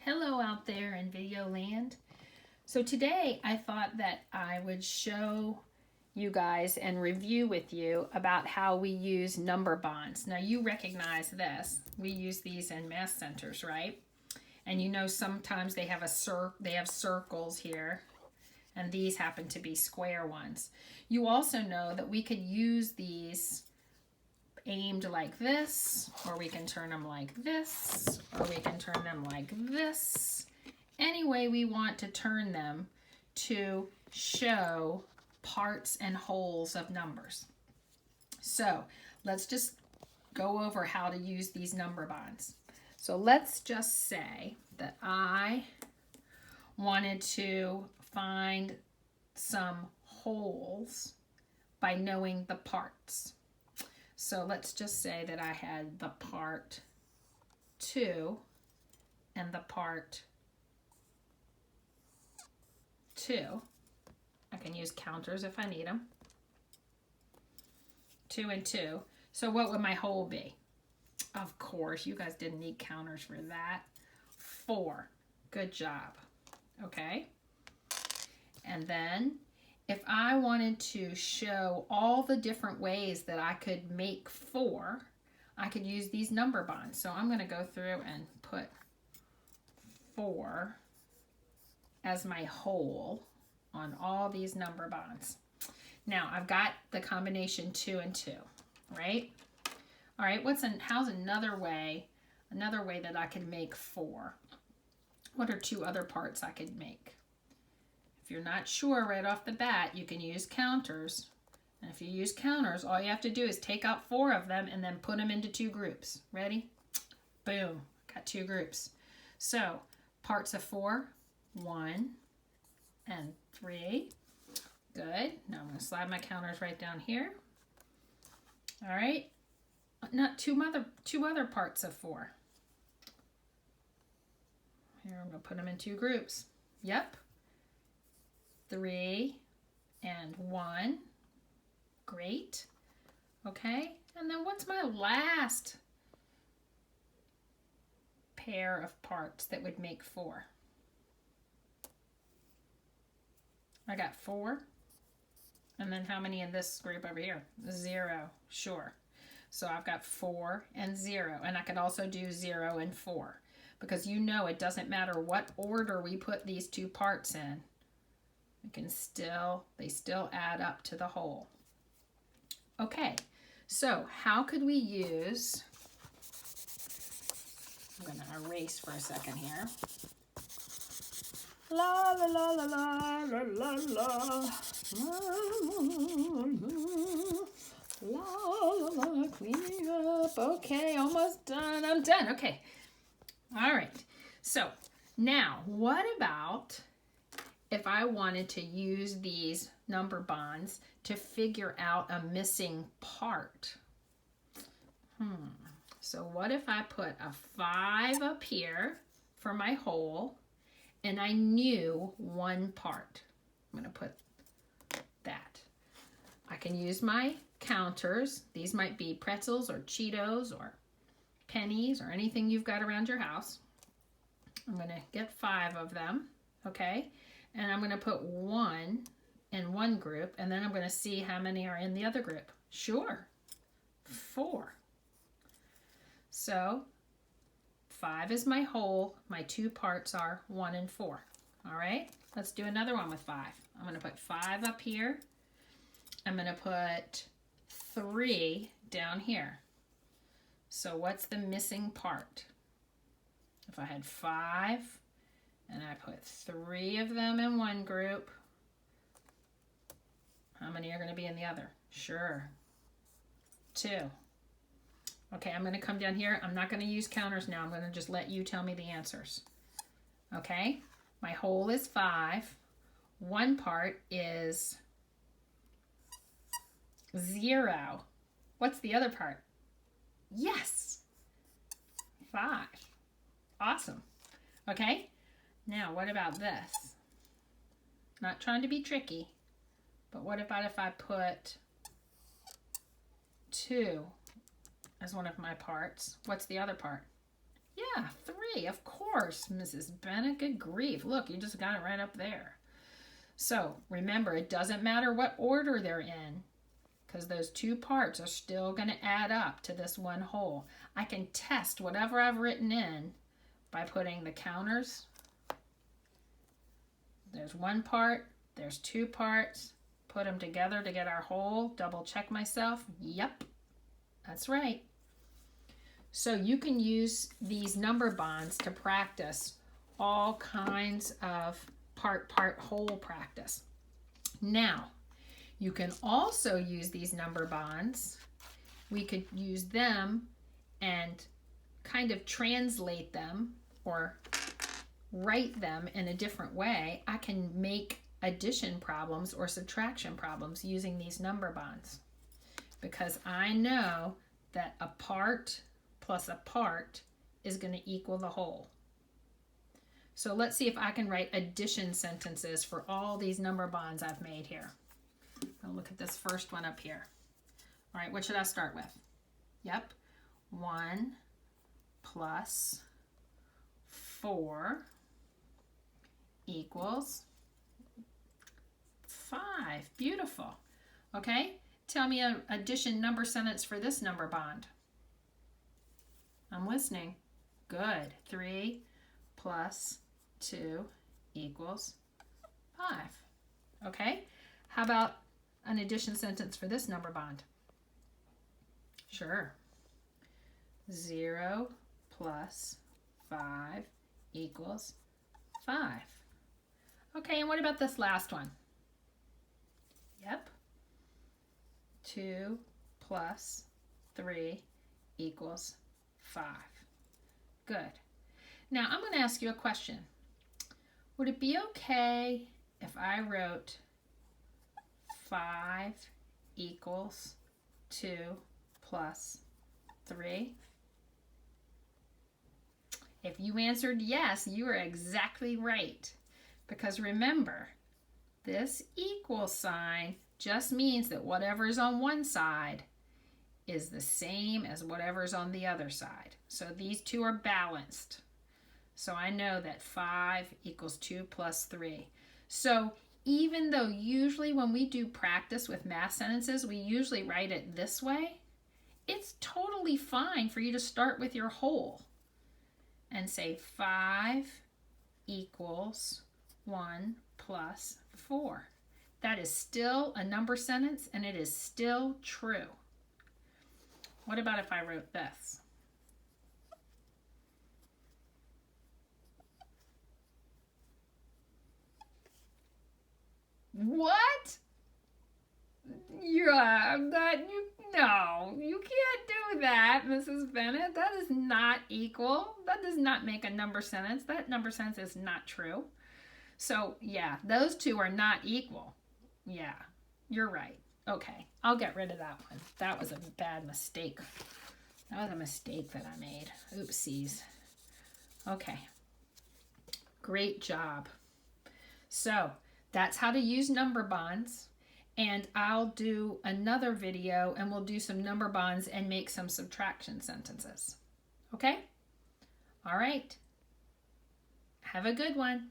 Hello out there in video land. So today I thought that I would show you guys and review with you about how we use number bonds. Now you recognize this. We use these in math centers, right? And you know sometimes they have circles here, and these happen to be square ones. You also know that we could use these aimed like this, or we can turn them like this, or we can turn them like this. Any way we want to turn them to show parts and wholes of numbers. So let's just go over how to use these number bonds. So let's just say that I wanted to find some wholes by knowing the parts. So let's just say that I had the part 2 and the part 2. I can use counters if I need them. 2 and 2. So what would my whole be? Of course, you guys didn't need counters for that. 4. Good job. Okay. And then if I wanted to show all the different ways that I could make 4, I could use these number bonds. So I'm going to go through and put 4 as my whole on all these number bonds. Now I've got the combination 2 and 2, right? All right, how's another way that I could make 4? What are 2 other parts I could make? If you're not sure right off the bat, you can use counters. And if you use counters, all you have to do is take out 4 of them and then put them into 2 groups. Ready? Boom, got 2 groups. So parts of 4, 1 and 3. Good. Now I'm going to slide my counters right down here. All right. Not two other parts of 4. Here I'm going to put them in 2 groups. Yep. 3 and 1. Great. Okay. And then what's my last pair of parts that would make 4? I got 4. And then how many in this group over here? 0. Sure. So I've got 4 and 0. And I could also do 0 and 4. Because you know it doesn't matter what order we put these 2 parts in. They still add up to the whole. Okay, so how could we use, I'm going to erase for a second here. La la la la la la la la la la, cleaning up. Okay, almost done. I'm done. Okay. All right. So now what about if I wanted to use these number bonds to figure out a missing part? So what if I put a 5 up here for my whole and I knew 1 part? I'm going to put that. I can use my counters. These might be pretzels or Cheetos or pennies or anything you've got around your house. I'm going to get 5 of them, okay? And I'm going to put 1 in one group, and then I'm going to see how many are in the other group. Sure, 4. So 5 is my whole. My 2 parts are 1 and 4. All right, let's do another one with 5. I'm going to put 5 up here. I'm going to put 3 down here. So what's the missing part? If I had 5, and I put 3 of them in one group, how many are going to be in the other? Sure, 2. Okay, I'm going to come down here. I'm not going to use counters now. I'm going to just let you tell me the answers. Okay, my whole is 5. 1 part is 0. What's the other part? Yes, 5. Awesome. Okay. Now, what about this? Not trying to be tricky, but what about if I put 2 as one of my parts? What's the other part? Yeah, 3, of course, Mrs. Bennett. Good grief. Look, you just got it right up there. So remember, it doesn't matter what order they're in, because those 2 parts are still going to add up to this one whole. I can test whatever I've written in by putting the counters. There's 1 part, there's 2 parts. Put them together to get our whole. Double check myself. Yep, that's right. So you can use these number bonds to practice all kinds of part, whole practice. Now, you can also use these number bonds. We could use them and kind of translate them or write them in a different way. I can make addition problems or subtraction problems using these number bonds, because I know that a part plus a part is going to equal the whole. So let's see if I can write addition sentences for all these number bonds I've made here. I'll look at this first one up here. All right, what should I start with? Yep, 1 plus 4 equals 5. Beautiful. Okay, tell me an addition number sentence for this number bond. I'm listening. Good. 3 plus 2 equals 5. Okay, how about an addition sentence for this number bond? Sure. 0 plus 5 equals 5. Okay, and what about this last one? Yep. 2 plus 3 equals 5. Good. Now I'm going to ask you a question. Would it be okay if I wrote 5 equals 2 plus 3? If you answered yes, you are exactly right. Because remember, this equal sign just means that whatever's on one side is the same as whatever's on the other side. So these two are balanced. So I know that 5 equals 2 plus 3. So even though usually when we do practice with math sentences, we usually write it this way, it's totally fine for you to start with your whole and say 5 equals 1 plus 4. That is still a number sentence and it is still true. What about if I wrote this? What? Yeah, no, you can't do that, Mrs. Bennett. That is not equal. That does not make a number sentence. That number sentence is not true. So, yeah, those two are not equal. Yeah, you're right. Okay, I'll get rid of that one. That was a bad mistake. That was a mistake that I made. Oopsies. Okay. Great job. So, that's how to use number bonds. And I'll do another video and we'll do some number bonds and make some subtraction sentences. Okay? All right. Have a good one.